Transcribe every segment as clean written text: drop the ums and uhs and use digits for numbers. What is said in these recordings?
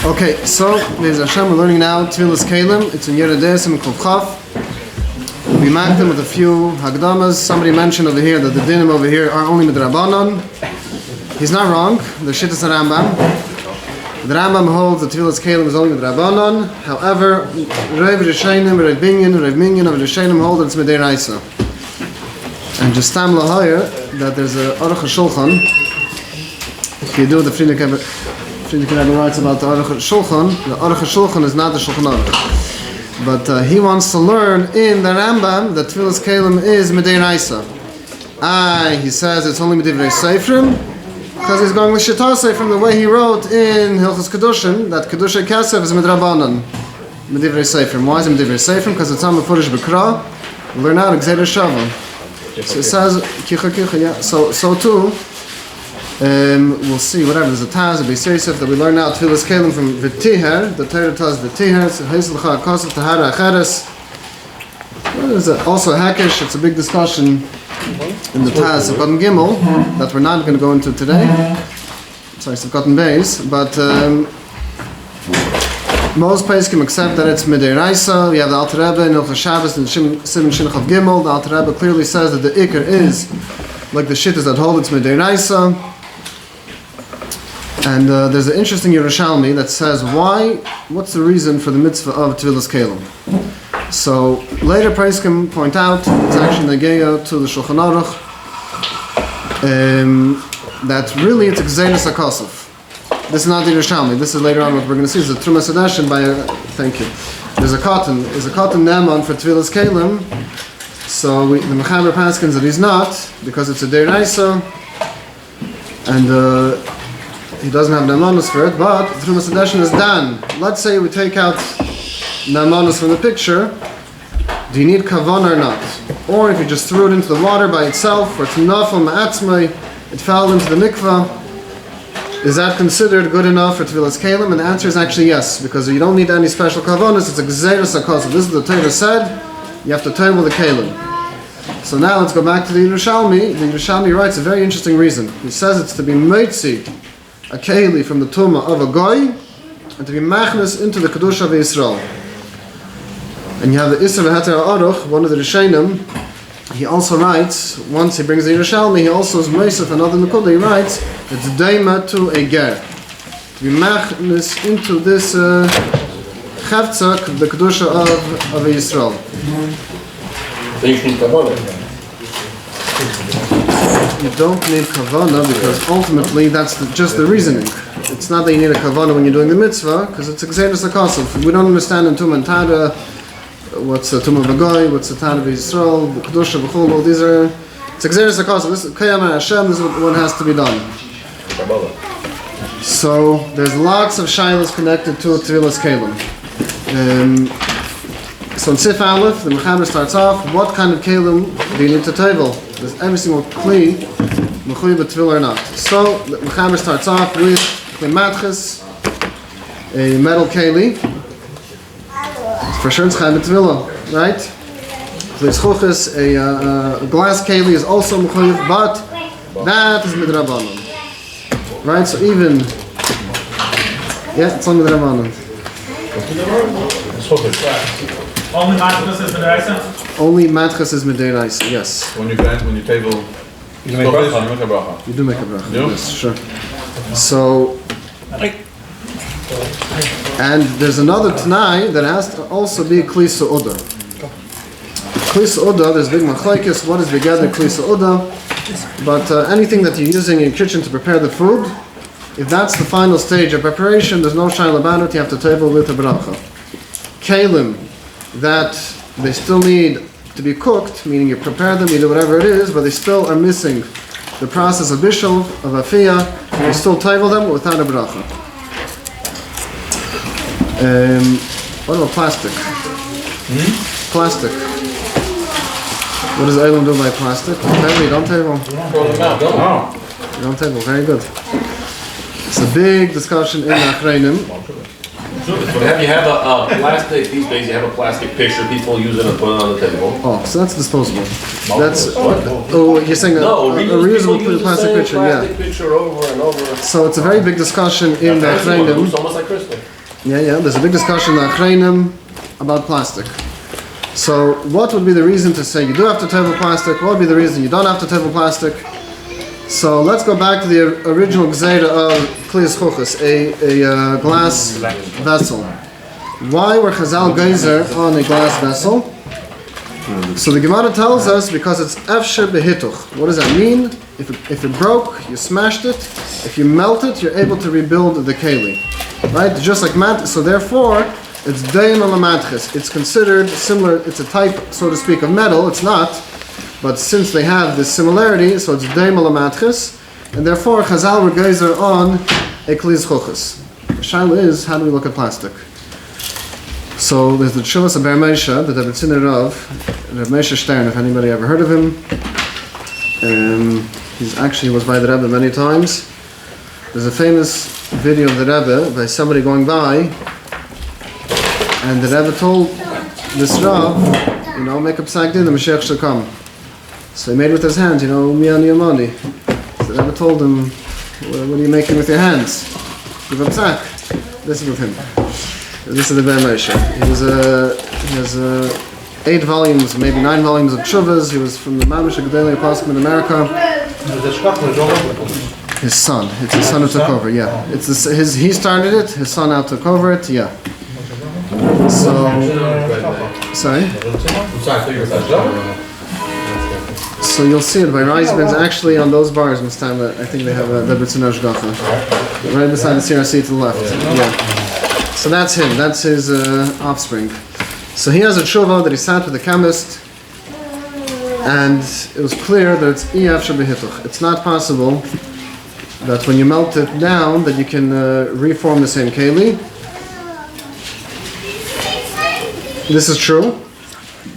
Okay, so there's Hashem. We're learning now Tvilas Keilim. It's in Yeredes and Kufchaf. We marked them with a few Hagdamas. Somebody mentioned over here that the dinim over here are only midrabanan. He's not wrong. The shittas Rambam. The Rambam holds that Tvilas Keilim is only midrabanan. However, Rav Rishonim, Rav Binyan, Rav Minyan of Rishonim hold that it's midiraisa. And just tam lahayr that there's a Aruch HaShulchan. If you do the Frierdiker writes about the Aruch HaShulchan. The Aruch HaShulchan is not the Shulchan Aruch. But he wants to learn in the Rambam that Tvilas Keilim is midiraisa. He says it's only midivrei seifrim because he's going with Shitasei from the way he wrote in Hilchos Kedushin that Kedushay Kasev is midrabanan. Midivrei seifrim. Why is it midivrei seifrim? Because it's on the Furish B'Kra. We learn out Gzeder Shava. So it says kicha kicha. Yeah. So too. We'll see, whatever, there's a Taz, a Beis Yosef, that we learn now Tvilas Keilim from V'tiher, the Torah tells V'tiher, it's Heizlcha HaKosef, Tahara Acheres. There's also a Hekesh, it's a big discussion in the Taz of Cotton Gimel, that we're not going to go into today. Sorry, it's Cotton Beis, but most Pesachim accept that it's Midiraisa. We have the Alter Rebbe in Hilchos Shabbos and Simon Shinchav Gimel. The Alter Rebbe clearly says that the Iker is like the shittas that hold it's Midiraisa. And there's an interesting Yerushalmi that says what's the reason for the mitzvah of Tvilas Keilim? So later Pesachim point out, it's actually Negeya to the Shulchan Aruch, that really it's Gzeiras HaKosef. This is not the Yerushalmi, this is later on what we're going to see. It's a Trumas Hadashin by thank you. There's a cotton Neman for Tvilas Keilim. So the Mechaber paskins that he's not, because it's a Deiraisa, and he doesn't have Namanos for it, but the Trumas Hadashin is done. Let's say we take out Namanos from the picture, do you need Kavan or not? Or if you just threw it into the water by itself, or it's Nafal Ma'atzmai, it fell into the mikvah, is that considered good enough for Tvilas Keilim? And the answer is actually yes, because you don't need any special Kavanos, it's a Gzeiras HaKosef. This is the Torah said, you have to table the Keilim. So now let's go back to the Yerushalmi. The Yerushalmi writes a very interesting reason. He says it's to be Meitzi, a Keili from the Tumah of a Goy, and to be Machnes into the Kedusha of Yisrael. And you have the Isra V'Heter Aruch, one of the Rishonim. He also writes, once he brings the Yerushalmi, he also is Meisef, another Nekuda, he writes, it's Deima to a Ger. To be Machnes into this Chavtzak, the Kedusha of Yisrael. You don't need Kavanah because ultimately that's just the reasoning. It's not that you need a Kavanah when you're doing the mitzvah, because it's Gzeiras HaKosef. We don't understand in Tumah and Tada what's the Tumah V'Goy, what's the Tada V'Yisrael, the Kedusha V'Chol, all these are... It's Gzeiras HaKosef. This is Kayam Hashem, this is what has to be done. So there's lots of shilas connected to Tvilas Keilim. So in Sif Aleph, the Mechaber starts off, what kind of Keilim do you need to table? Does every single Kli Mechuy B'Tvil or not? So the Mechaber starts off with Kli Matches, a metal Keili. For sure it's Chai B'Tvila, right? Kli Schuchis, a glass Keili is also Mechuy, but that is Midrabanan. Right? So even, it's on Midrabanan. Only matchas is midiraisa? Only matchas is midiraisa, yes. When you table, you make a bracha. You do make a bracha, yes, sure. So, and there's another Tanai that has to also be Kli Su'udah. Kli Su'udah, there's big machlekes, what is together Kli Su'udah? But anything that you're using in your kitchen to prepare the food, if that's the final stage of preparation, there's no shayla about it, you have to table with a bracha. Keilim, that they still need to be cooked, meaning you prepare them, you do whatever it is, but they still are missing the process of bishul, of afiyah, and you still table them without a bracha. What about plastic? Plastic. What does Eilim do by plastic? You don't table? You don't table, very good. It's a big discussion in Achreinim. But you have a plastic, these days you have a plastic picture, people use it and put it on the table. Oh, so that's disposable. That's what? Oh, you're saying a reusable plastic picture, plastic picture over and over. So it's a very big discussion in the Achreinim. It's almost like crystal. There's a big discussion in the Achreinim about plastic. So, what would be the reason to say you do have to table plastic? What would be the reason you don't have to table plastic? So, let's go back to the original Gzeira of Kliyas Chuchas, a glass vessel. Why were Chazal geyser on a glass vessel? So the Gemara tells us because it's efsher behituch. What does that mean? If it broke, you smashed it. If you melt it, you're able to rebuild the Keilim. Right? Just like mat. So therefore, it's deim ala matches. It's considered similar. It's a type, so to speak, of metal. It's not, but since they have this similarity, so it's deim ala matches, and therefore Chazal were geyser on a kliyas chuchas. The shaila is, how do we look at plastic? So there's the Tvilas of Ber Moshe, the Rebbetziner Rav Moshe Stern, if anybody ever heard of him. He was by the Rebbe many times. There's a famous video of the Rebbe by somebody going by, and the Rebbe told this Rav, make a psak din, the Mashiach shall come. So he made with his hands, mi ani amani. So the Rebbe told him, what are you making with your hands? Give a psak. Listen with him. This is the Ber Moshe. He has 8 volumes, maybe 9 volumes of Tshuvas. He was from the Mamish Gedolei Poskim in America. His son. It's his son who took over. Yeah. He started it. His son now took over it. Yeah. So. Sorry. So you'll see it by Reisman's actually on those bars. This time I think they have a Rebbetziner Ashgacha right beside the CRC to the left. Yeah. So that's him, that's his offspring. So he has a tshuva that he sat with a chemist, and it was clear that it's efsher behituch. It's not possible that when you melt it down that you can reform the same keli. This is true,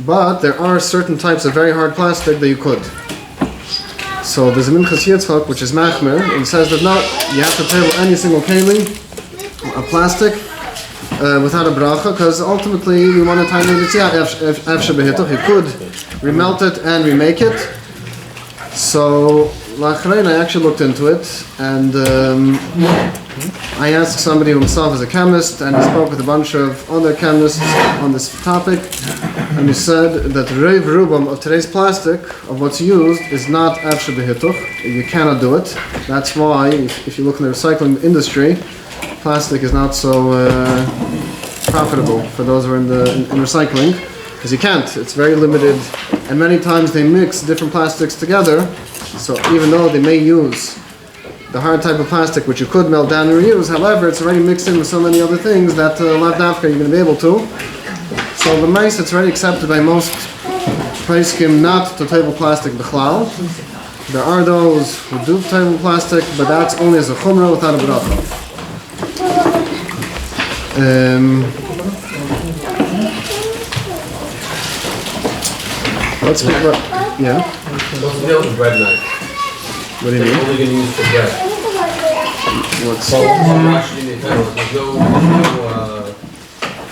but there are certain types of very hard plastic that you could. So there's a Minchas Yitzchak, which is machmer, and says that no, you have to table any single keli of plastic without a bracha, because ultimately we want to time it efsher behituch. You could remelt it and remake it. So lachrein, I actually looked into it, and I asked somebody who himself is a chemist, and he spoke with a bunch of other chemists on this topic, and he said that reiv rubam of today's plastic, of what's used, is not efsher behituch. You cannot do it. That's why, if you look in the recycling industry, plastic is not so profitable for those who are in recycling, because you can't. It's very limited, and many times they mix different plastics together. So even though they may use the hard type of plastic, which you could melt down and reuse, however, it's already mixed in with so many other things that left after you're going to be able to. So the mice, it's already accepted by most poskim not to table plastic b'chlal. There are those who do table plastic, but that's only as a chumrah without a bracha. Let's get yeah. What's the deal with bread knife? What do you mean? Only going to use for bread. What's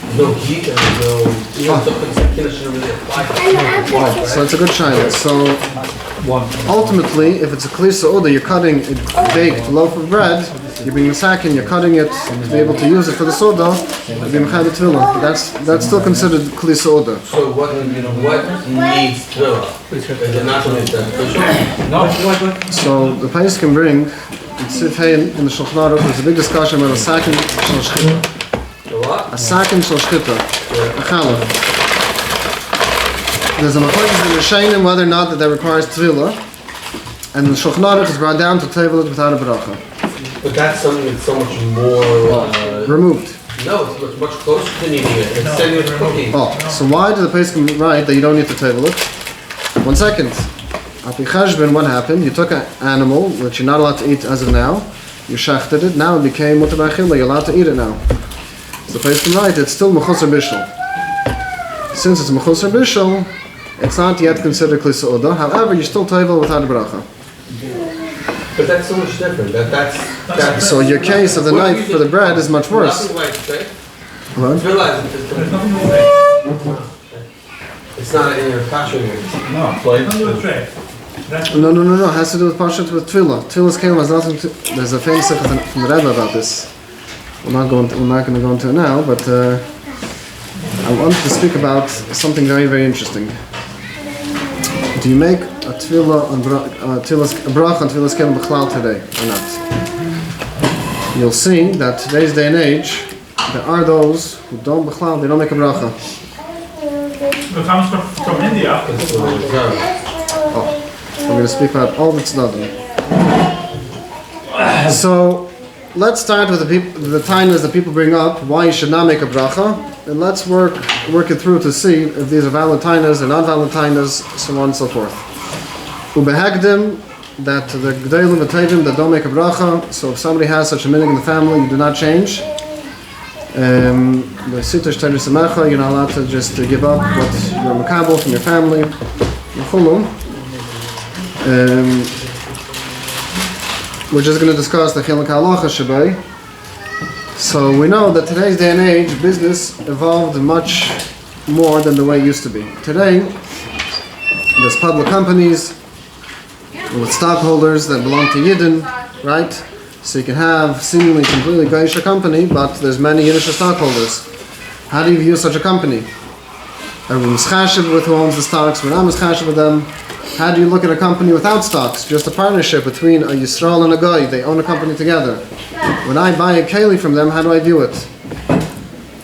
there's no heat and there's no really apply. So it's a good shayla. So ultimately, if it's a kli sa'uda, you're cutting a baked loaf of bread, you're being masakin, you're cutting it to be able to use it for the soda, you're being mechad tefillah. But that's still considered kli sa'uda. So what needs tefillah? Is it not something that's no. So the pais can bring, it's in the Shulchan Aruch, there's a big discussion about a sakin shel shchita. A sakin shel shchita. A challah. There's a machlokes in the Shainim whether or not that requires tefillah, and the Shulchan Aruch is brought down to table it without a bracha. But that's something that's so much more removed. No, it's much closer to needing it. It's same with cooking. So why do the poskim write that you don't need to table it? 1 second. Api cheshbon, what happened? You took an animal which you're not allowed to eat as of now. You shechted it. Now it became mutar b'achila. You're allowed to eat it now. So the poskim write it's still mechusar bishul. Since it's mechusar bishul, it's not yet considered kli sa'uda. However, you still table without a bracha. But that's so much different. That's so your case of the knife for the bread is much worse. What? It's not in your passion. No. It has to do with pashat with tefillah. Tefillah's Keilim has nothing to. There's a famous from the Rebbe about this. we're not going to go into it now, but I wanted to speak about something very, very interesting. Do you make a tefillah on a bracha on Tvilas Keilim b'chlal today or not? You'll see that today's day and age, there are those who don't b'chlal, they don't make a bracha. It comes from India. Oh, we're going to speak about all the tznadim. So, let's start with the tainas that people bring up, why you should not make a bracha, and let's work it through to see if these are valid tainas or not valid tainas, so on and so forth. Ubehagdim, that the Keilim v'tevim that don't make a bracha, so if somebody has such a minhag in the family, you do not change. The sitash tener semecha, you're not allowed to just give up what you're makabel from your family. We're just going to discuss the chiluk halacha shabai. So we know that today's day and age, business evolved much more than the way it used to be. Today, there's public companies with stockholders that belong to Yidden, right? So you can have seemingly completely Geisha company, but there's many Yiddish stockholders. How do you view such a company? Everyone's chashiv with who owns the stocks, we're not chashiv with them. How do you look at a company without stocks? Just a partnership between a Yisrael and a Goy. They own a company together. When I buy a Keilim from them, how do I view it?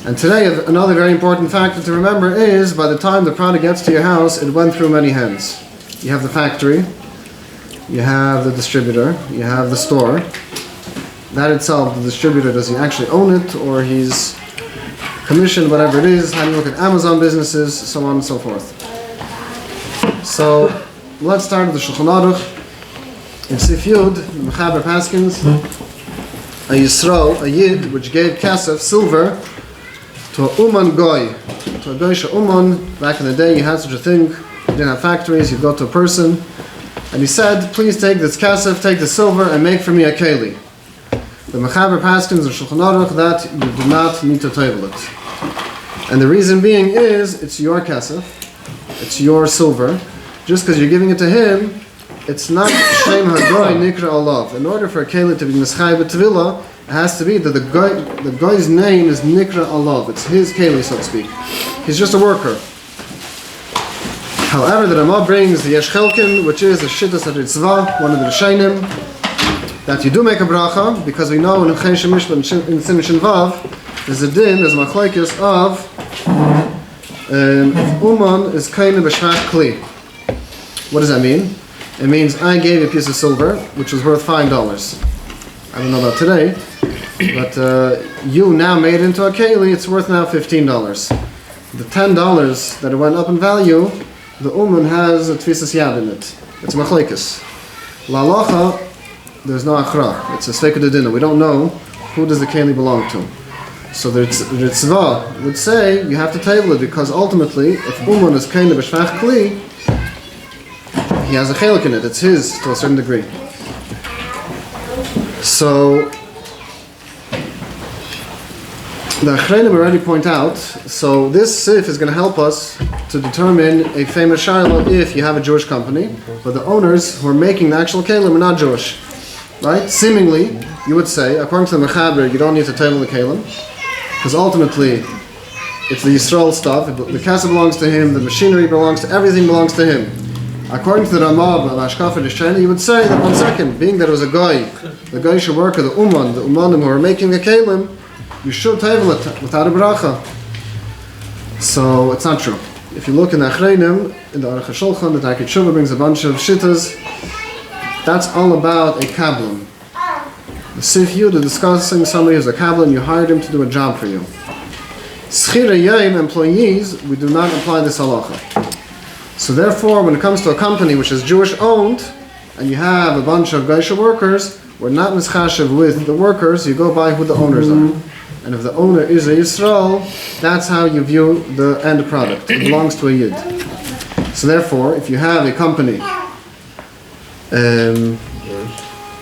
And today, another very important factor to remember is, by the time the product gets to your house, it went through many hands. You have the factory, you have the distributor, you have the store. That itself, the distributor, does he actually own it, or he's commissioned, whatever it is? How do you look at Amazon businesses, so on and so forth. So, let's start with the Shulchan Aruch. In Sif Yud, Mechaber Paskins, a Yisrael, a Yid, which gave Kasimov, silver, to a Uman Goy, to a Goysha Uman. Back in the day, you had such a thing. You didn't have factories, you'd go to a person, and he said, please take this Kasimov, take the silver, and make for me a Keilim. The Mechaber Paskins of Shulchan Aruch that you do not need to table it. And the reason being is, it's your Kasimov, it's your silver. Just because you're giving it to him, it's not Shem HaGoy Nikra Alav. In order for a Keilim to be Mischai B'Tevila, it has to be that the Goy's name is Nikra Alav. It's his Keilim, so to speak. He's just a worker. However, the Ramah brings the Yesh Chelkin, which is a Shittas HaRitzvah, one of the Rishainim, that you do make a bracha, because we know in Chen Shemishla in Siman Shin Vav, there's a din, there's a machlokes of if Uman is Keilim B'Shvach Kli. What does that mean? It means I gave you a piece of silver, which was worth $5. I don't know about today, but you now made it into a Keilim, it's worth now $15. The $10 that it went up in value, the Uman has a Tvilas Yad in it. It's machlokes. La Halacha, there's no achra. It's a sveka de dinner. We don't know who does the Keilim belong to. So the Ritzvah would say you have to table it, because ultimately, if Uman is Keilim B'Shvach Kli, he has a chelik in it. It's his to a certain degree. So the Achreinim already point out. So this sif is going to help us to determine a famous shiloh if you have a Jewish company, but the owners who are making the actual Keilim are not Jewish. Right? Seemingly, you would say, according to the Mechaber, you don't need to table the Keilim, because ultimately, it's the Yisrael stuff. The casa belongs to him, the machinery belongs to, everything belongs to him. According to the Ramah of Ashkaf China, you would say that 1 second, being that it was a guy, the Geisha worker, the Umanim who are making the Keilim, you should table it without a bracha. So it's not true. If you look in the Achreinim, in the Aruch HaShulchan, the Takei Tshuva brings a bunch of shittas. That's all about a kabbalah. The Sif Yud is discussing somebody who's a kabbalah and you hired him to do a job for you. Schira Yaim employees, we do not apply this halacha. So therefore, when it comes to a company which is Jewish owned, and you have a bunch of Geisha workers, we're not mischashiv with the workers, you go by who the owners are. And if the owner is a Yisrael, that's how you view the end product. It belongs to a Yid. So therefore, if you have a company, a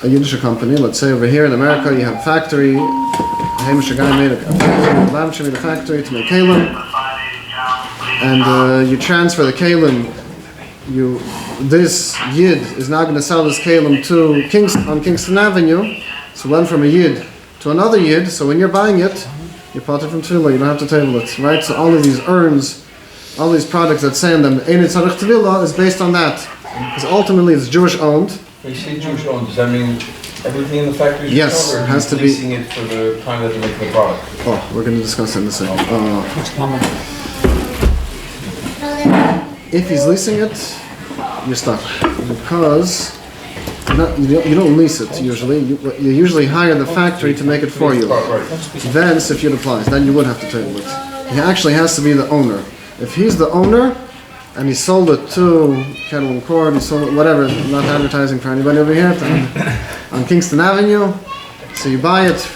Yiddish company, let's say over here in America, you have a factory, a Hamish guy made a factory to make Keilim, and you transfer the Keilim, this Yid is now going to sell this Keilim on Kingston Avenue, so went from a Yid to another Yid, so when you're buying it, you're potter from Tvilah, you don't have to table it, right? So all of these urns, all these products that say in them, Ein Tzarech Tvilah, is based on that. Because ultimately it's Jewish owned. When you say Jewish owned, does that mean everything in the factory is Yes, Jewish owned, or has to be. leasing it for the time that they're making the product? Oh, we're going to discuss that in a second. If he's leasing it, you're stuck. Because you don't lease it usually. You usually hire the factory to make it for you. Then Sifyud applies. Then you would have to table it. He actually has to be the owner. If he's the owner and he sold it to Kettle and Cord, he sold it, whatever, not advertising for anybody over here, on Kingston Avenue. So you buy it.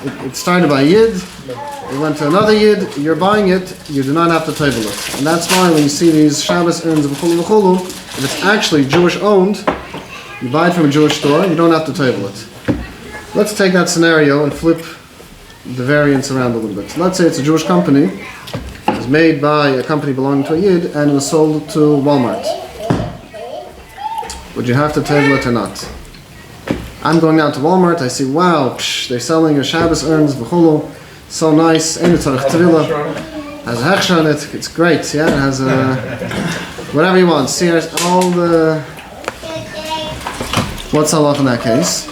It started by Yid. It went to another Yid. You're buying it. You do not have to table it. And that's why when you see these Shabbos urns, if it's actually Jewish owned, you buy it from a Jewish store, you don't have to table it. Let's take that scenario and flip the variance around a little bit. Let's say it's a Jewish company. It was made by a company belonging to a Yid and it was sold to Walmart. Would you have to table it or not? I'm going out to Walmart, I see, wow, they're selling a Shabbos urns, v'chulu, so nice, Ein Tzarech Tvilah, has a hechsher on it, it's great, yeah, it has a, whatever you want, see all the, what's halacha in that case?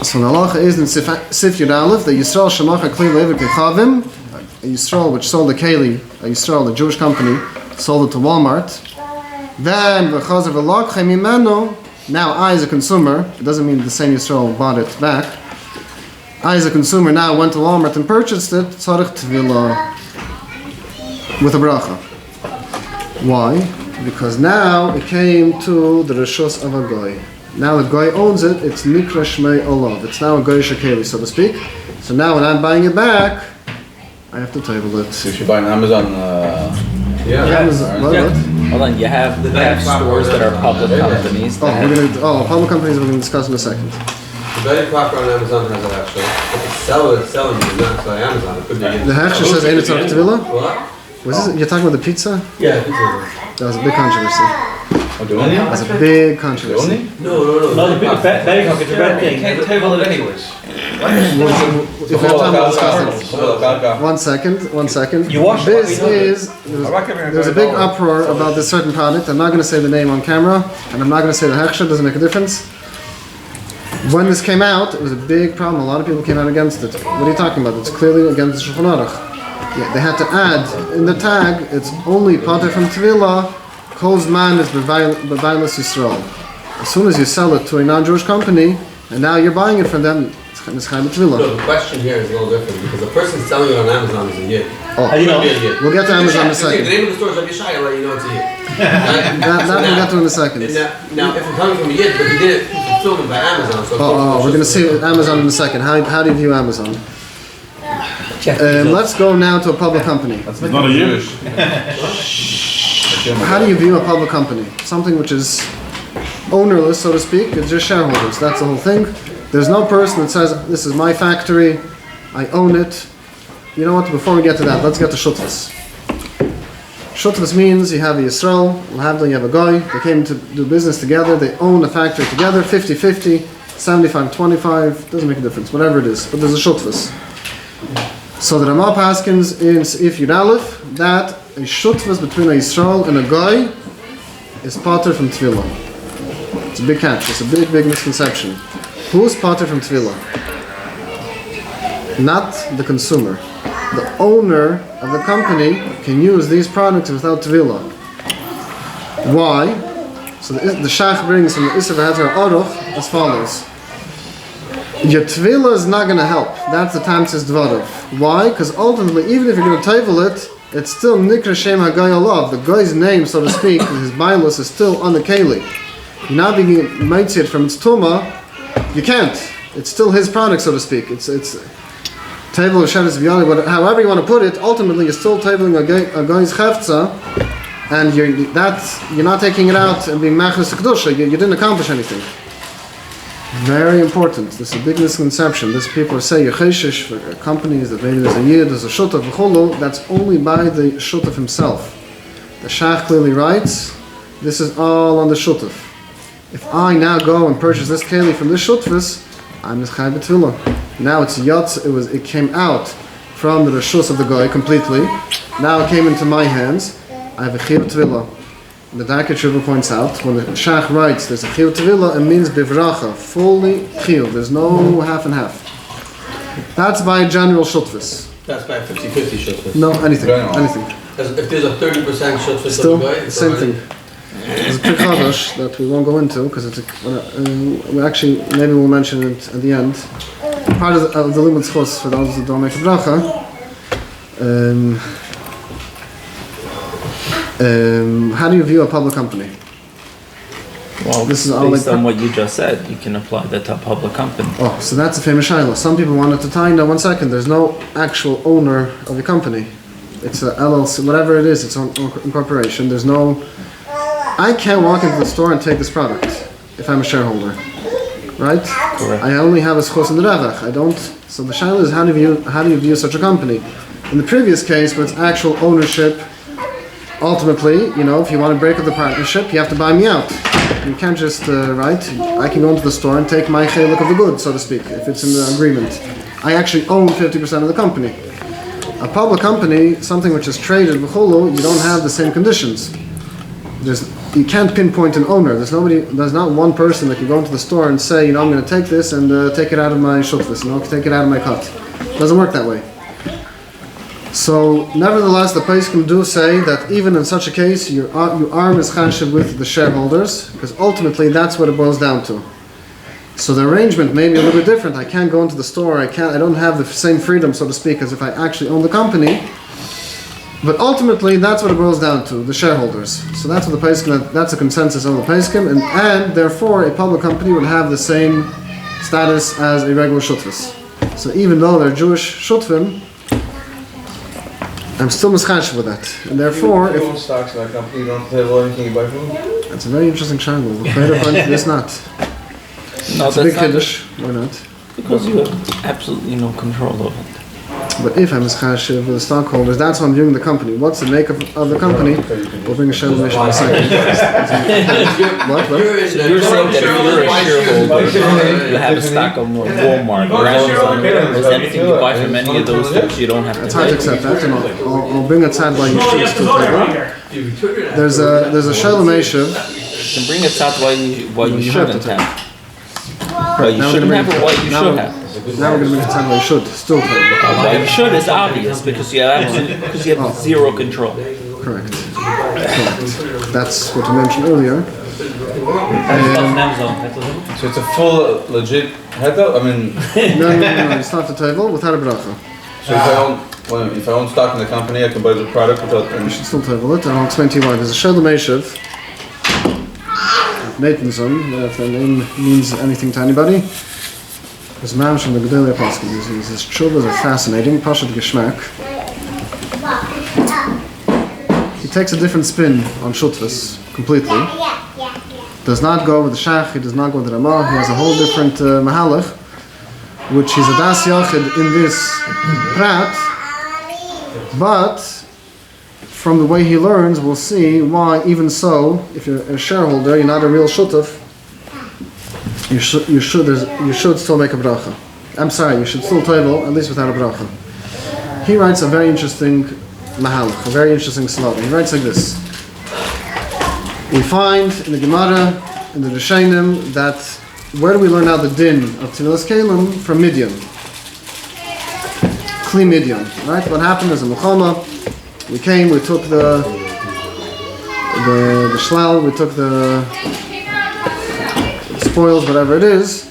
So the halacha is in Sif Yud Aleph, the Yisrael Shemacha Kli Lever Kechavim, a Yisrael which sold the Keilim, a Yisrael, the Jewish company, sold it to Walmart. Then v'chazer v'lakchem imeno. Now I as a consumer, it doesn't mean the same Yisrael bought it back. I as a consumer now went to Walmart and purchased it, Tzarech Tvilah, with a bracha. Why? Because now it came to the Rishus of a Goy. Now the Goy owns it, it's Nikra Shmei Olav. It's now a Goy Shekeli, so to speak. So now when I'm buying it back, I have to table it. So you should buy an Amazon. Amazon, what? Hold on, you have stores that are public companies. Public companies we're going to discuss in a second. The betting platform on Amazon has it actually. If it's selling it, not by Amazon, it could be. The Hechsher says Ein Tzarech Tvilah? What? Was this, you're talking about the pizza? Yeah, pizza. That was a big controversy. That was a big controversy. No, the betting company, the bet thing. You can't table it anyways. If we have time, we'll discuss it. One second. You watch there's a big uproar about this certain product. I'm not going to say the name on camera, and I'm not going to say the Hechsher, doesn't make a difference. When this came out, it was a big problem. A lot of people came out against it. What are you talking about? It's clearly against the Shulchan Aruch. Yeah, they had to add in the tag, it's only Pater from Tvilah, Kol's man is Bevailas Yisrael. As soon as you sell it to a non-Jewish company, and now you're buying it from them, it's Chaim Tvilah. No, the question here is a little different because the person selling it on Amazon is a Yid. Oh, How do you know? we'll get to Amazon in a second. The name of the store is Abishai, I'll let you know it's a Yid. That we'll get to in a second. Now, if it's coming from a Yid, but he did it fulfillment by Amazon, so we're going to see Amazon in a second. How do you view Amazon? Let's go now to a public company. That's not a Jewish. How do you view a public company? Something which is ownerless, so to speak. It's just shareholders. That's the whole thing. There's no person that says, this is my factory, I own it. You know what, before we get to that, let's get to Shutvis. Shutvis means you have a Yisrael, you have a Goy, they came to do business together, they own a factory together, 50-50, 75-25, doesn't make a difference, whatever it is, but there's a Shutvis. So the Ramah Paskins in Seif Yud Aleph that a Shutvis between a Yisrael and a Goy is Pater from Tvilah. It's a big catch, it's a big misconception. Who's Pater from Tvilah? Not the consumer. The owner of the company can use these products without Tvilah. Why? So the Shach brings from the Isser V'Heter Aruch as follows. Your Tvilah is not going to help. That's the Tamsis Dvarav. Why? Because ultimately, even if you're going to table it, it's still Nikra Shem HaGoy Olav. The guy's name, so to speak, his Beinoni is still on the Keilim. You're not being Meitzit from its Tumah. You can't. It's still his product, so to speak. It's table of Sheretz B'Yoni, however you want to put it. Ultimately, you're still tabling a guy's Chefza, and you're not taking it out and being Machlis Kedusha. You didn't accomplish anything. Very important. This is a big misconception. This people say Yecheshish for companies that maybe there's a Yid, there's a Shutaf v'chulu. That's only by the Shutaf himself. The Shach clearly writes, this is all on the Shutaf. If I now go and purchase this Keilim from this Shutfis, I'm Nischai B'Tvilah. Now it's yotz. It came out from the reshus of the guy completely. Now it came into my hands. I have a chiyuv tvila. The Darkei Tshuva points out when the Shach writes there's a chiyuv tvila, it means bivracha, fully chiyuv. There's no half and half. That's by general shutfus. That's by 50-50 shutfus. No, anything. If there's a 30% shutfus Still, of the guy, same thing. There's a Prik Chadash that we won't go into because it's we actually maybe we'll mention it at the end. Part of the limud schos for those that don't make a bracha. How do you view a public company? Well, This is based on what you just said, you can apply that to a public company. Oh, so that's a famous shaila. Some people wanted to tie. No, 1 second. There's no actual owner of the company. It's a LLC, whatever it is. It's an incorporation. There's no. I can't walk into the store and take this product if I'm a shareholder, right? Correct. I only have a schos in the ravach. I don't. So the shaila is how do you view such a company? In the previous case, where it's actual ownership, ultimately, if you want to break up the partnership, you have to buy me out. You can't just, right? I can go into the store and take my chelik of the goods, so to speak, if it's in the agreement. I actually own 50% of the company. A public company, something which is traded v'chulu, you don't have the same conditions. You can't pinpoint an owner. There's not one person that can go into the store and say, I'm going to take this and take it out of my shutfus, take it out of my cut. It doesn't work that way. So, nevertheless, the poskim do say that even in such a case, you are mischashiv with the shareholders, because ultimately that's what it boils down to. So the arrangement may be a little bit different. I can't go into the store. I don't have the same freedom, so to speak, as if I actually own the company. But ultimately, that's what it boils down to, the shareholders. So that's what the poskim. That's a consensus of the poskim, and therefore a public company would have the same status as a regular shutfus. So even though they're Jewish shutfim, I'm still mischashiv with that, and therefore, if you own stocks in that company, you don't have anything you buy from them. That's a very interesting channel. We'll play it on this not. No, It's a big kiddush. Why not? Because you have absolutely no control of it. But if I'm mischashiv with the stockholders, that's how I'm viewing the company. What's the makeup of the company? We'll bring a shellfish in a second. What? So you're saying that if you're a shareholder, you have a stock of Walmart or Amazon, or anything you buy from any of those stores, you don't have to It's hard to accept that, and I'll bring a tzad by Yeshiv's to the table. There's a shellfish. You can bring a tzad why you shouldn't have. Why you shouldn't have or why you should have. Now we're going to bring a tzad by Yeshud. Still table. Why you should is obvious because you have zero control. Correct. That's what we mentioned earlier. So it's a full legit head-up? I mean, No, it's not the table without a bracha. so if I own stock in the company, I can buy the product without We should still table it, and I'll explain to you why. There's a Shel Meshiv, Nathan's son, if the name means anything to anybody. There's a man from the Gedolei Apostles. His chuvas are fascinating, Pashat Geschmack. He takes a different spin on Shutfus, completely. Does not go with the Shach, he does not go with the Ramah, he has a whole different Mahalach, which is a Das Yachid in this Prat, but from the way he learns, we'll see why, even so, if you're a shareholder, you're not a real Shutuf, you should still make a bracha. I'm sorry, you should still table, at least without a bracha. He writes a very interesting mahalach, a very interesting salata. He writes like this. We find in the Gemara, in the Rishonim, that where do we learn now the din of Tvilas Keilim? From Midian. Kli Midian, right? What happened is a Muchama. We came, we took the shlal, we took the spoils, whatever it is,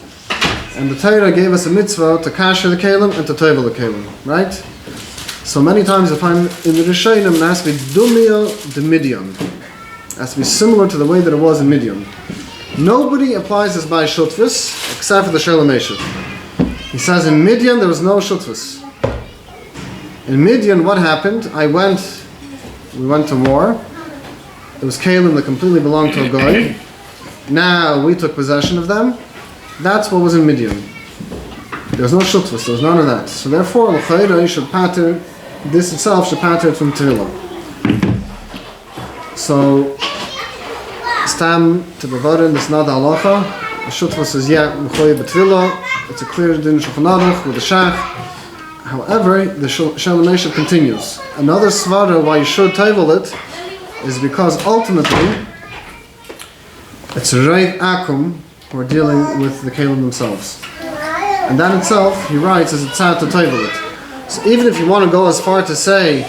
and the Torah gave us a mitzvah to kasher the Keilim and to tevel the Keilim, right? So many times you find in the Rishonim it has to be dumia de Midian. It has to be similar to the way that it was in Midian. Nobody applies this by shutfus except for the Shel Meshiv. He says in Midian there was no shutfus. In Midian, what happened? We went to war. It was Keilim that completely belonged to a goy. Now we took possession of them. That's what was in Midian. There was no shutfus, there was none of that. So therefore, l'chayra should pater, this itself should pater it from Tvilah. So, stam to bevarin, this is not the halacha. The shutfus is l'chayra b'Tvilah. It's a clear din Shulchan Aruch with the Shach. However, the Shalom Mesha continues. Another svara why you should table it is because ultimately it's Reiv Akum who are dealing with the Keilim themselves. And that itself, he writes, is it's sad to table it. So even if you want to go as far to say,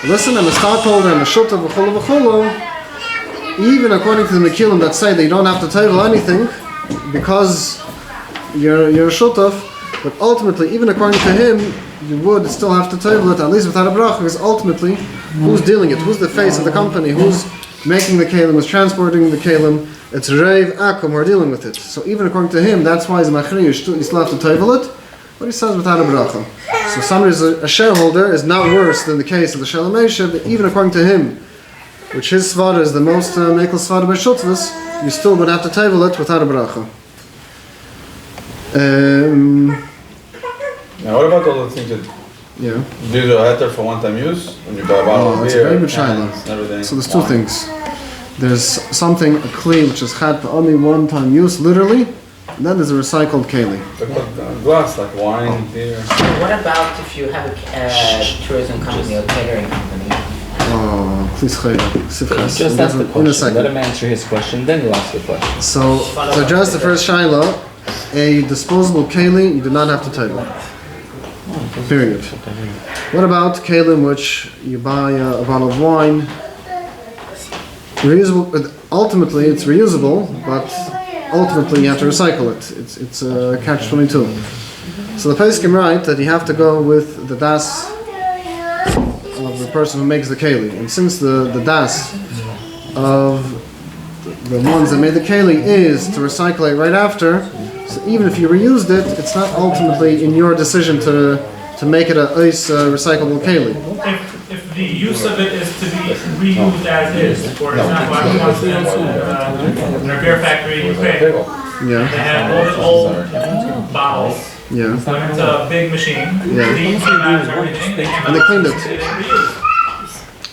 listen, I'm a stockholder, I'm a shutta v'cholo v'cholo, even according to the Mekilim that say that you don't have to table anything because you're a shutaf, but ultimately, even according to him, you would still have to table it, at least without a bracha, because ultimately, who's dealing it? Who's the face of the company? Who's making the Keilim? Who's transporting the Keilim? It's Reiv Akum who are dealing with it. So even according to him, that's why he's machri, you still have to table it, but he says without a bracha. So somebody who's a shareholder is not worse than the case of the Shalom Mesha, but even according to him, which his svara is the most mekel svara by Shutvus, you still would have to table it without a bracha. Now, what about all the things that Yeah. you do the heter for one-time use? When you buy a bottle of It's beer, a very good cans, shaila. everything. So there's two things. There's something, a kli, which is had for only one-time use, literally, and then there's a recycled keli. Look at glass, like wine, beer. What about if you have a tourism company or catering company? Oh, please sifchas. Just ask the In a question. Let second. him answer his question, then you ask the question. So, to address the first shaila, a disposable keli, you do not have to table. Period. What about Keilim, which you buy a bottle of wine? Reusable. Ultimately, it's reusable, but ultimately you have to recycle it. It's a catch-22. So the Pesachim write that you have to go with the das of the person who makes the keli, and since the das of the ones that made the keli is to recycle it right after, so even if you reused it, it's not ultimately in your decision to make it a recyclable keli. If the use of it is to be reused as is, for example, I once in a beer factory in Ukraine, they Yeah, had all the old bottles, yeah. put into a big machine, Yeah. cleaned out everything, And they cleaned it. They didn't reuse.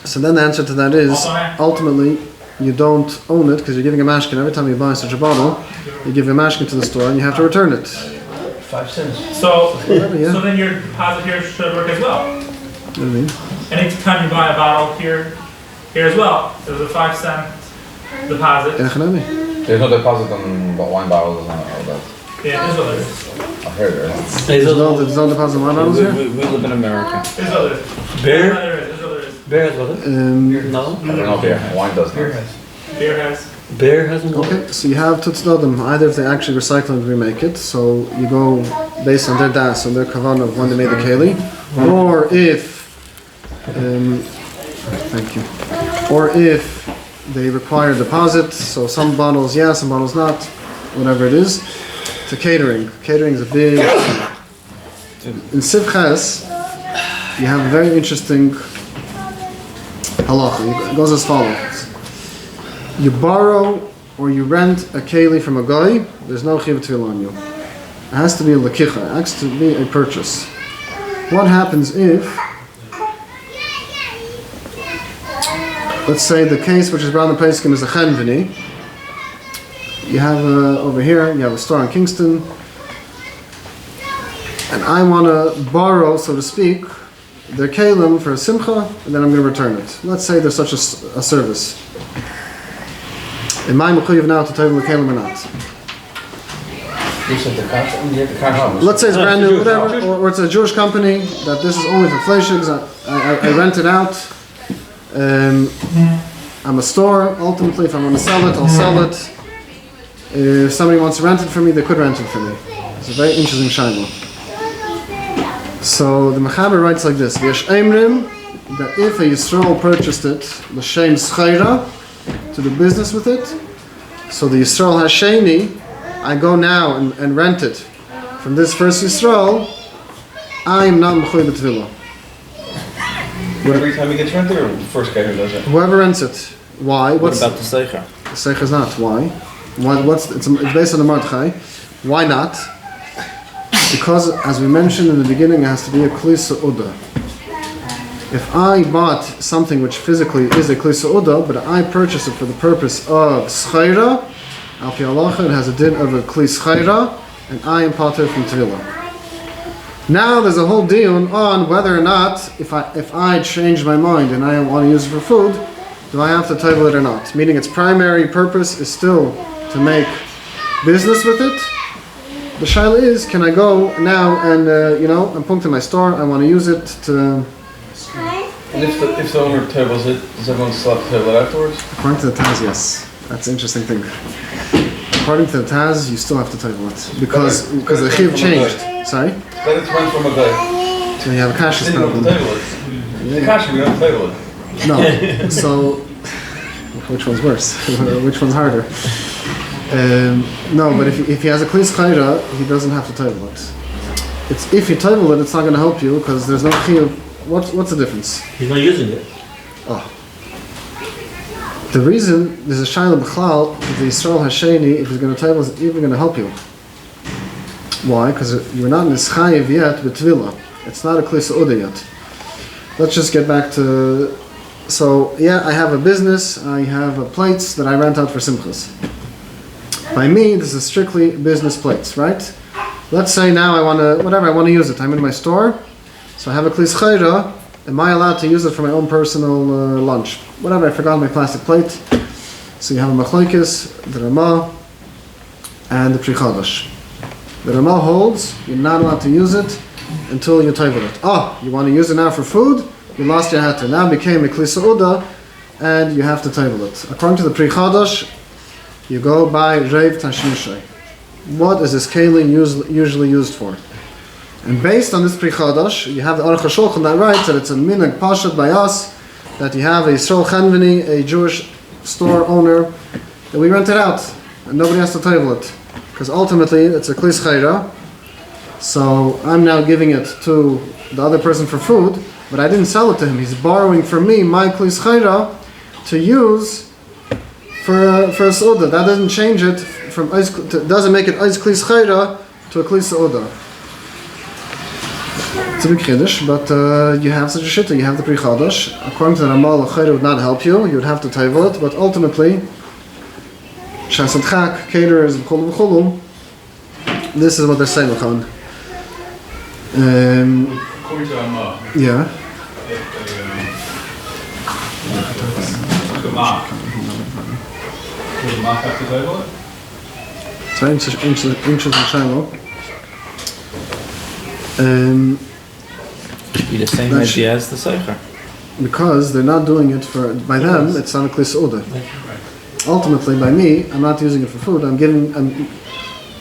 So then the answer to that is, ultimately, you don't own it because you're giving a mashkin. Every time you buy such a bottle, you give a mashkin to the store and you have to return it. 5 cents. So, Yeah. so then your deposit here should work as well. You know what I mean? Anytime you buy a bottle here as well, there's a 5-cent deposit. Yeah, Chanami. There's no deposit on wine bottles and all that. Yeah, there's others. I heard there is. There's no deposit on wine bottles here? We live in America. There's others. Beer? There's others. Beer has what? No. I don't know beer. Wine does not. Beer has. Beer hasn't Okay, so you have tutzdodem, either if they actually recycle and remake it, so you go based on their das, on their kavanah of when they made the keli, or if, thank you, or if they require a deposit, so some bottles yes, some bottles not, whatever it is, to catering. Catering is a big, in Sivchas, you have a very interesting halacha. It goes as follows. You borrow or you rent a keli from a guy, there's no chiv tefillah on you. It has to be a lekicha, it has to be a purchase. What happens if, let's say the case which is brought in the Pesachim is a chenvini. You have over here, you have a store in Kingston, and I want to borrow, so to speak, their Keilim for a simcha, and then I'm going to return it. Let's say there's such a service. Am I mechuyev now to table the Keilim or not? Let's say it's brand new, whatever, or it's a Jewish company that this is only for fleishigs. I rent it out. I'm a store. Ultimately, if I want to sell it, I'll sell it. If somebody wants to rent it for me, they could rent it for me. It's a very interesting shaila. So the Mechaber writes like this: V'yesh eimrim that if a Yisrael purchased it l'shem schayra, to do business with it, so the Yisrael has sheni, I go now and rent it from this first Yisrael, I am not mechuyev b'tefillah. Every time he gets rented, or first guy who does it? Whoever rents it. Why? What about the seicha? The seicha is not. Why? It's based on the Mordechai. Why not? Because, as we mentioned in the beginning, it has to be a kli seudah. If I bought something which physically is a kli seudah, but I purchased it for the purpose of schayra, al pi halacha, it has a din of a kli schayra, and I am potter from Tvilah. Now there's a whole deal on whether or not, if I change my mind and I want to use it for food, do I have to table it or not? Meaning its primary purpose is still to make business with it. The shaila is, can I go now and, I'm pumped in my store, I want to use it to... And if the owner tables it, does everyone still have to table it afterwards? According to the Taz, yes. That's an interesting thing. According to the Taz, you still have to table it. Because the chiv changed. Sorry? Then it's went from a day. So you have a kashrus Then you don't problem. have to table it. The kashrus, we don't table it. No. So, which one's worse? Which one's harder? No, but if he has a klis chayra, he doesn't have to table it. If you table it, it's not going to help you because there's no chiv. What's the difference? He's not using it. Oh. The reason there's a shayla b'chlal, the Yisrael Hasheni, if he's going to table, is even going to help you. Why? Because you're not nischayev yet with Tvilah. It's not a klis uda yet. Let's just get back to. So yeah, I have a business. I have plates that I rent out for simchas. By me, this is strictly business plates, right? Let's say now I want to use it. I'm in my store, so I have a klis chayra. Am I allowed to use it for my own personal lunch? Whatever, I forgot my plastic plate. So you have a machlokes, the Ramah, and the Pri Chadash. The Ramah holds, you're not allowed to use it until you table it. Oh, you want to use it now for food? You lost your heter. Now it became a kli sa'uda, and you have to table it. According to the Pri Chadash, you go by Reiv Tashmishay. What is this Keilim usually used for? And based on this Pri Chadash, you have the Aruch HaShulchan that writes that it's a minhag pashat by us, that you have a Yisrael Chanveni, a Jewish store owner, that we rent it out, and nobody has to table it. Because ultimately, it's a klis chayra, so I'm now giving it to the other person for food, but I didn't sell it to him. He's borrowing from me my klis chayra to use for a seudah. That doesn't change it from doesn't make it ois klis chayra to a klis seudah. It's a big chiddush, but you have such a shitta. You have the Pri Chadash. According to the Ramal, a chayra would not help you. You would have to table it, but ultimately, shasat chak, caterers, v'cholu v'cholu. This is what they're saying, Lachan. According to Amma, Yeah. does the Mach have to table it? So interesting Shiloh. Should be the same idea as the Seicher. Because they're not doing it by them, it's not a kli seudah. Ultimately, by me, I'm not using it for food. I'm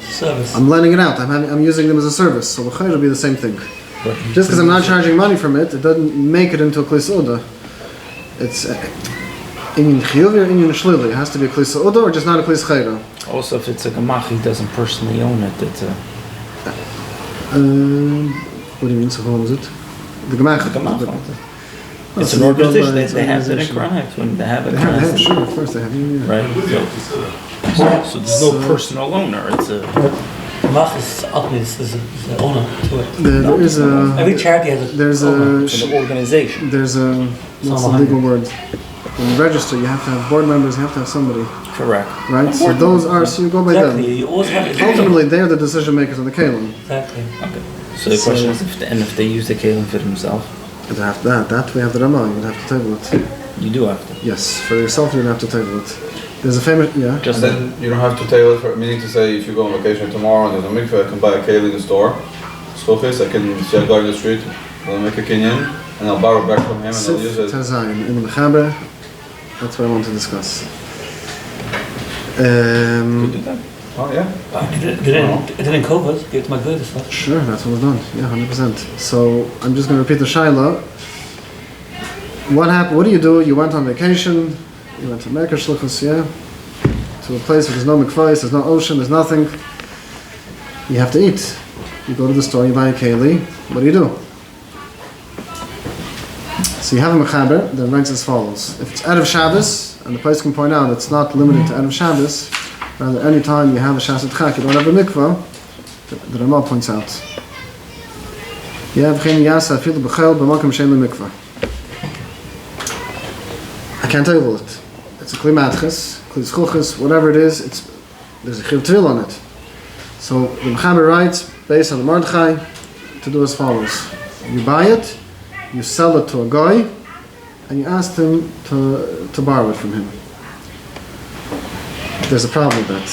Service. I'm lending it out. I'm using them as a service. So the chayr will be the same thing. Just because I'm not charging money from it, it doesn't make it into a kli seudah. It's inyan chiyuv or inyan shlili. It has to be a kli seudah or just not a kli chayra. Also, if it's a gemach, he doesn't personally own it. It's a what do you mean? So who owns it? The gemach. gemach. owns it. It's so an you go by organization. its They have it in organization. Kranach when they have it. They have, sure, of course they have. Yeah. Right. So there's no personal owner. It's a. Mach is the owner to it. There is a. Every charity has a There's owner. It's an organization. There's a. What's the legal word? In the register, you have to have board members. You have to have somebody, Correct. right? So those are. So you go by Exactly. them. You always have to. Ultimately, they're the decision makers on the Keilim. Exactly. Okay. So the question is, if they use the Keilim for themselves, But after that we have the Ramah. You would have to table it. you do have to. Yes, for yourself you would have to table it. There's a famous. Yeah. Just And then you don't have to table it for, meaning to say if you go on vacation tomorrow and there's a mikveh, I can buy a keli in the store. Schochis, I can see a guy in the street, I'll make a kinyan, and I'll borrow back from him and I'll use Sif it. Tazayin in the Mechaber. That's what I want to discuss. could do that. Oh yeah? Get it in covers, give it to my good and stuff. Sure, that's what was done. Yeah, 100%. So I'm just going to repeat the Shaila. What happened? What do? You went on vacation. You went to Mecca, Shluchus, yeah, to a place where there's no mikvahs, there's no ocean, there's nothing. You have to eat. You go to the store, you buy a keli. What do? So you have a mechaber that ranks as follows. If it's Erev Shabbos, and the place can point out it's not limited to Erev Shabbos, rather any time you have a Shasat Chak, you don't have a mikvah, the Ramah points out. You have Chen Yasa Afil B'chel B'makam Shein L'Mikvah. I can't table it. It's a kli matches, kli schuches, whatever it is. There's a chiv tvil on it. So the Mechaber writes, based on the Mordechai, to do as follows. You buy it, you sell it to a guy, and you ask him to borrow it from him. There's a problem with that.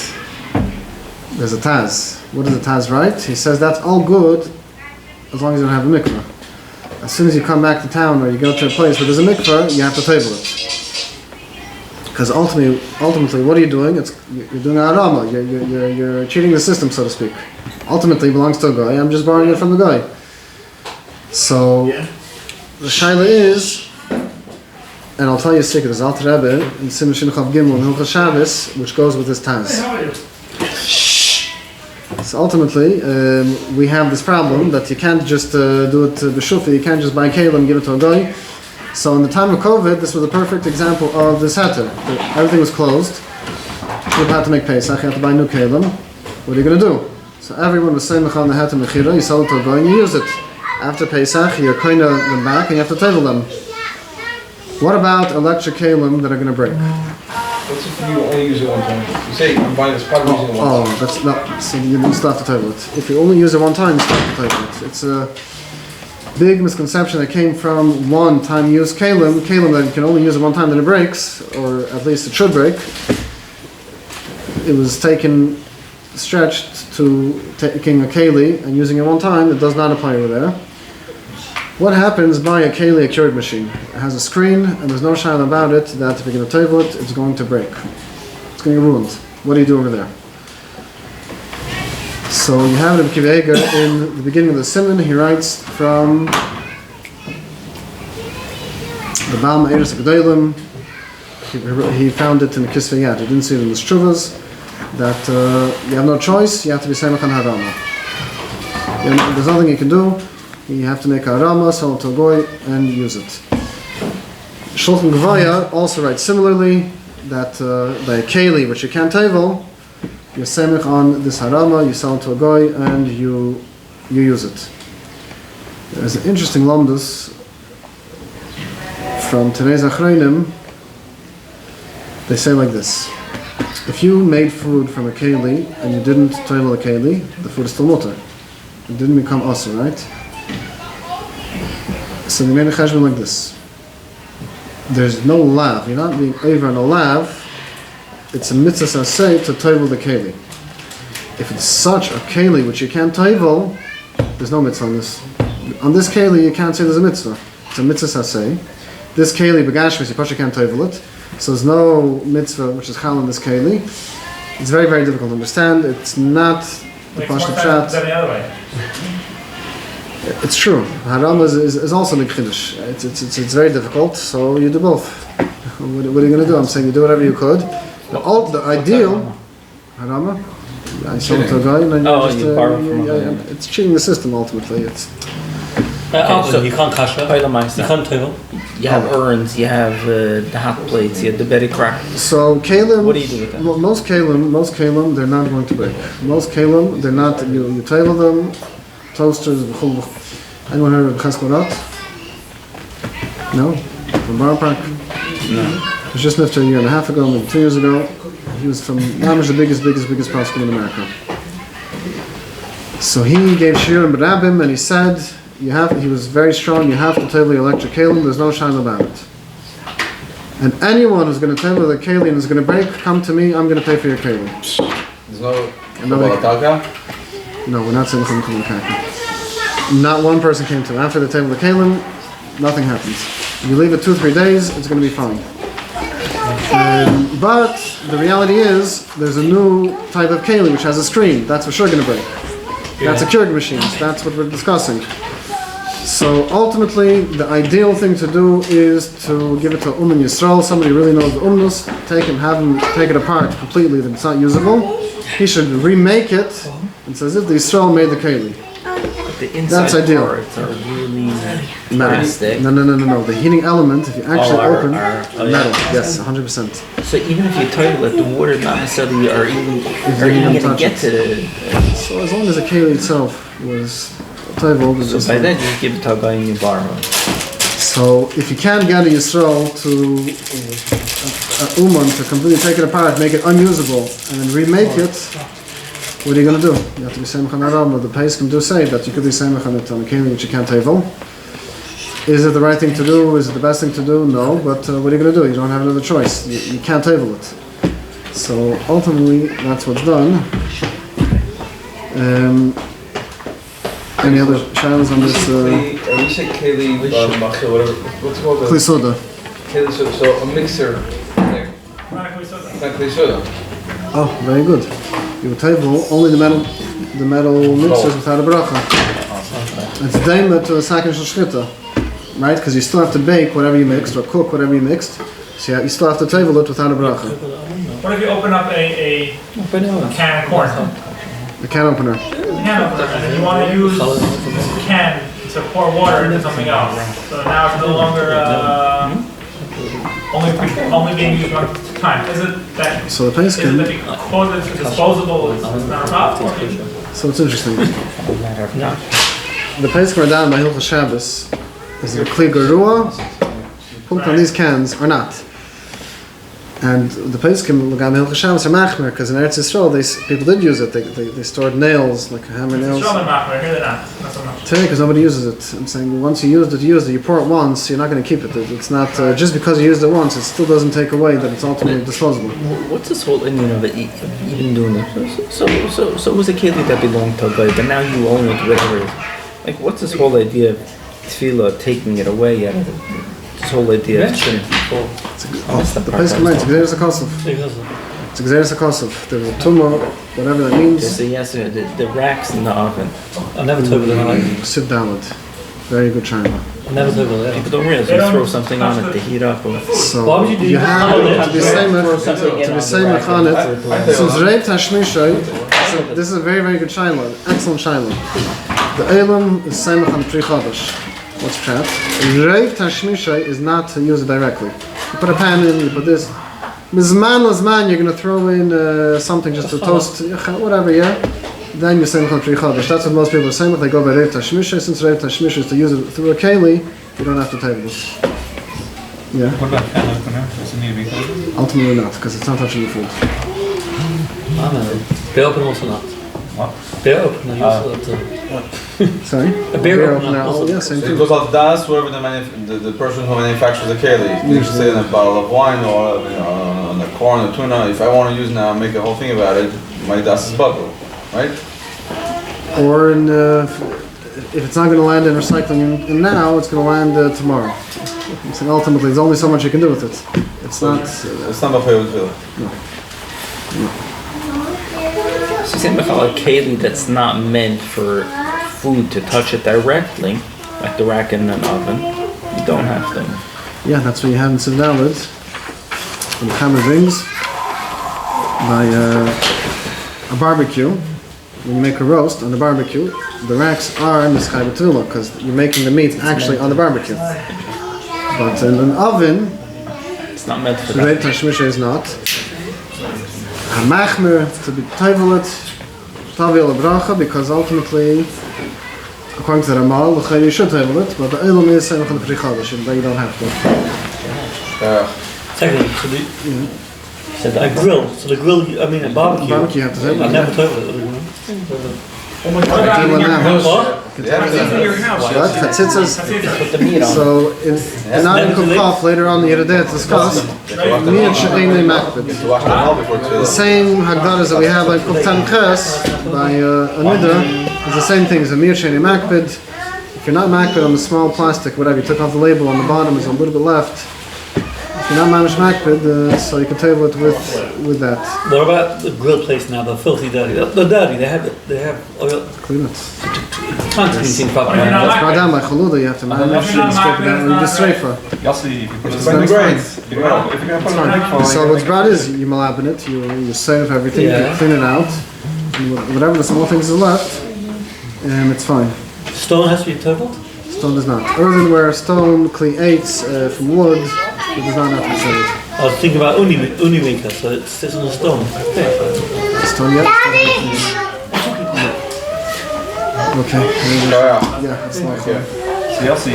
There's a Taz. What does the Taz write? He says that's all good as long as you don't have a mikveh. As soon as you come back to town or you go to a place where there's a mikveh, you have to table it. Because ultimately, what are you doing? You're doing a harama. You're cheating the system, so to speak. Ultimately, it belongs to a guy. I'm just borrowing it from the guy. So the shaila is, and I'll tell you a secret. There's Alter Rebbe in Simon Shinuchav Gimel in Hilchos Shabbos, which goes with this Taz. So ultimately, we have this problem that you can't just do it b'shufi. You can't just buy Keilim and give it to a guy. So in the time of COVID, this was a perfect example of this heter. Everything was closed. You had to make Pesach. You had to buy new Keilim. What are you going to do? So everyone was saying on the heter mechira. You sell it to a guy and you use it. After Pesach, you're kind of them back and you have to table them. What about electric Keilim that are going to break? What's if you only use it one time? You say I'm buying this part using it one time. That's not. So you still have to table it. If you only use it one time, you still have to table it. It's a big misconception that came from one-time use Keilim that you can only use it one time, then it breaks, or at least it should break. It was stretched to taking a Keilim and using it one time. It does not apply over there. What happens by a Keilim, a cured machine? It has a screen, and there's no shayla about it that if you're going to table it, it's going to break. It's going to get ruined. What do you do over there? So you have it in Kiv Eger in the beginning of the Simon. He writes from the Baal Ma'eres Gedolim. He found it in the Kisvei Yad. He didn't see it in the Shuvas. That you have no choice. You have to be Semach on Harama. There's nothing you can do. You have to make a Harama, sell it to a goy, and use it. Shulchan Gevaya also writes similarly that by a Keilim, which you can't table, you're semich on this harama, you sell it to a guy, and you use it. There's an interesting lamdus from today's Achreinim. They say like this: if you made food from a keli and you didn't table a keli, the food is still mutter. It didn't become asur, right? So they made a cheshbon like this. There's no lav. You're not being over on a lav. It's a mitzvah saseh to table the keli. If it's such a keli which you can't table, there's no mitzvah on this. On this keli, you can't say there's a mitzvah. It's a mitzvah saseh. This keli begashmis, you probably can't table it. So there's no mitzvah which is chal on this keli. It's very, very difficult to understand. It's not the pashut pshat. Than the other way. It's true. Haram is also a chiddush. It's very difficult. So you do both. What are you going to do? I'm saying you do whatever you could. The ideal, harama. I sold it to a guy, and then you borrow from a guy. It's cheating the system ultimately. It's Also, you can't kasha. You can't table. You have urns, you have the hot plates, you have the berry crack. So Keilim. What do you do with them? Most Keilim, they're not going to break. Most Keilim, they're not. You table them. Toasters. Anyone heard of Cheskorot? No. From Bar Park. No. He was just left a year and a half ago, maybe 2 years ago. He was from Mamish, the biggest prosecutor in America. So he gave Shiur and Barabim, and he said, he was very strong, you have to table your electric Keilim, there's no shine about it. And anyone who's going to table the Keilim and is going to break, come to me, I'm going to pay for your Keilim. There's no Balataka? No, we're not saying Kaka. Not one person came to him. After the table the Keilim, nothing happens. If you leave it 2-3 days, it's going to be fine. But the reality is, there's a new type of Keilim which has a screen. That's for sure going to break. That's a cured machines. That's what we're discussing. So ultimately, the ideal thing to do is to give it to Umm Yisrael. Somebody who really knows the Ummnus. Have him take it apart completely. That it's not usable. He should remake it. And says if the Yisrael made the Keilim. The inside That's ideal. parts are really plastic. No. The heating element, if you actually open metal. Yes, 100%. So even if you table it, the water not necessarily are even going to get to the. So as long as the Keilim itself was tabled, So by then you just give it to a guy and you borrow it. So if you can't get a Yisrael to Uman to completely take it apart, make it unusable, and then remake it, what are you going to do? You have to be Samech on that album. The Pais can do say that you could be Samech on it on a Keilim which you can't tevel. Is it the right thing to do? Is it the best thing to do? No, but what are you going to do? You don't have another choice. You can't tevel it. So ultimately, that's what's done. Any other shadows on this? We say Keilim, whatever. What's it called? Kli Soda. Keilim, so a mixer thing. Not a soda. It's not Kli Soda. Oh, very good. You would tevel only the metal mixers without a bracha. It's daima to a sakin shel shchita, right? Because you still have to bake whatever you mixed or cook whatever you mixed. So you still have to tevel it without a bracha. What if you open up a can of corn? The can opener. Can opener, and then you want to use this can to pour water into something else. So now it's no longer only being used one time. Is it that? So the Pais Is it can. that because it's disposable, it's not a problem? So it's interesting. The Pais can are down by Hilchos Shabbos. Is it a Kli Gerua? Put on these cans or not? And the Pesachim, L'gam Hilchos Shabbos are machmer, because in Eretz Yisrael, people did use it. They stored nails, like hammer nails. It's rather machmer, here they're not so much. Today, because nobody uses it. I'm saying once you used it, you pour it once, you're not going to keep it. It's not, just because you used it once, it still doesn't take away that it's ultimately disposable. What's this whole Indian of it even doing it? So it was a keli that belonged to a guy, but now you own it, whatever it is. Like, what's this whole idea of tefillah taking it away? This whole idea of shouldn't people. The Pesachim, it's Gzeres HaKosov. It's Gzeres HaKosov. There's a tumah, whatever that means. So yes, the racks in the oven. I never took it. Sit down with. Very good china. I never took it. People don't realize you throw something on it to heat up. Or So Why would you do you have that? to be same on it. Since Reit Hashmishay, this is a very, very good shaila, excellent shaila. The Eilim is same on Pri Chodesh. What's chat? Reit Hashmishay is not to use it directly. You put a pan in, you put this. Mizman lazman, you're going to throw in something just to toast, whatever, yeah? Then you say on Pri Chodesh. That's what most people are saying. They go by Reit Hashmishay. Since Reit Hashmishay is to use it through a keli, you don't have to table it. Yeah? What about can opener? Does it need to be closed? Ultimately not, because it's not touching the food. Beer opener also not. What? Beer opener also not. Sorry? A beer opener Oh, yeah, same So it thing. goes off das whoever the person who manufactures the keli. You should say in a bottle of wine or on the corn or tuna. If I want to use now, make a whole thing about it. My das is buckle, right? Or in, if it's not going to land in recycling in now, it's going to land tomorrow. I'm saying ultimately, there's only so much you can do with it. It's not. It's not my favorite feel. so same with a keli that's not meant for food to touch it directly, like the rack in an oven. You don't have to. Yeah, that's what you have in Sivdalid. When the hammer rings by a barbecue. When you make a roast on the barbecue, the racks are Mischai B'Tvilah because you're making the meat actually on the barbecue. But in an oven, It's not meant for the Reit Hashmisha is not. Hamachmer to be tevelet, Tavil Bracha, because ultimately, according to the Ramal, you should tevel it, but the Eilim is saying on the Pri Chodesh, and you don't have to. Secondly, so the grill. So the grill, I mean a barbecue. Barbecue you have to tevel I it. never took it. What about in your house? What? What about in your house? What? Chatzitzas? put the meat on. So, in not in Kukaf, later on the other day, it's discussed. Miyat she'enei makbid. To wash them all before The tefillah. same Hagdaras that we have by Kuftan Ches, by Anida, is the same thing as a Miyat she'enei makbid. If you're not makbid on the small plastic, whatever, you took off the label on the bottom, there's a little bit left. If you're not mamish makbid, so you can table it with that. What about the grill place now? They're filthy dirty. They're dirty. They have oil. Clean it. Can't clean properly. You're not It's brought down makbid. by Chaluda, you have to mamish and scrape it down, and you just strafer. Yossi, if you put it It's in not the great. if you're gonna put it in a big fire, So what's brought is you malabin it, you save everything, you Yeah. clean it out, and whatever the small things is left, it's fine. Stone has to be turned. Stone does not. Earthenware, stone, Kli 8 from wood, it does not have to be saved. I was thinking about uni maker, so it sits on a stone. Stone yet? Okay. Yeah, it's not so Yossi,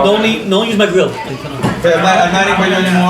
Don't use my grill. I'm not eating by you anymore.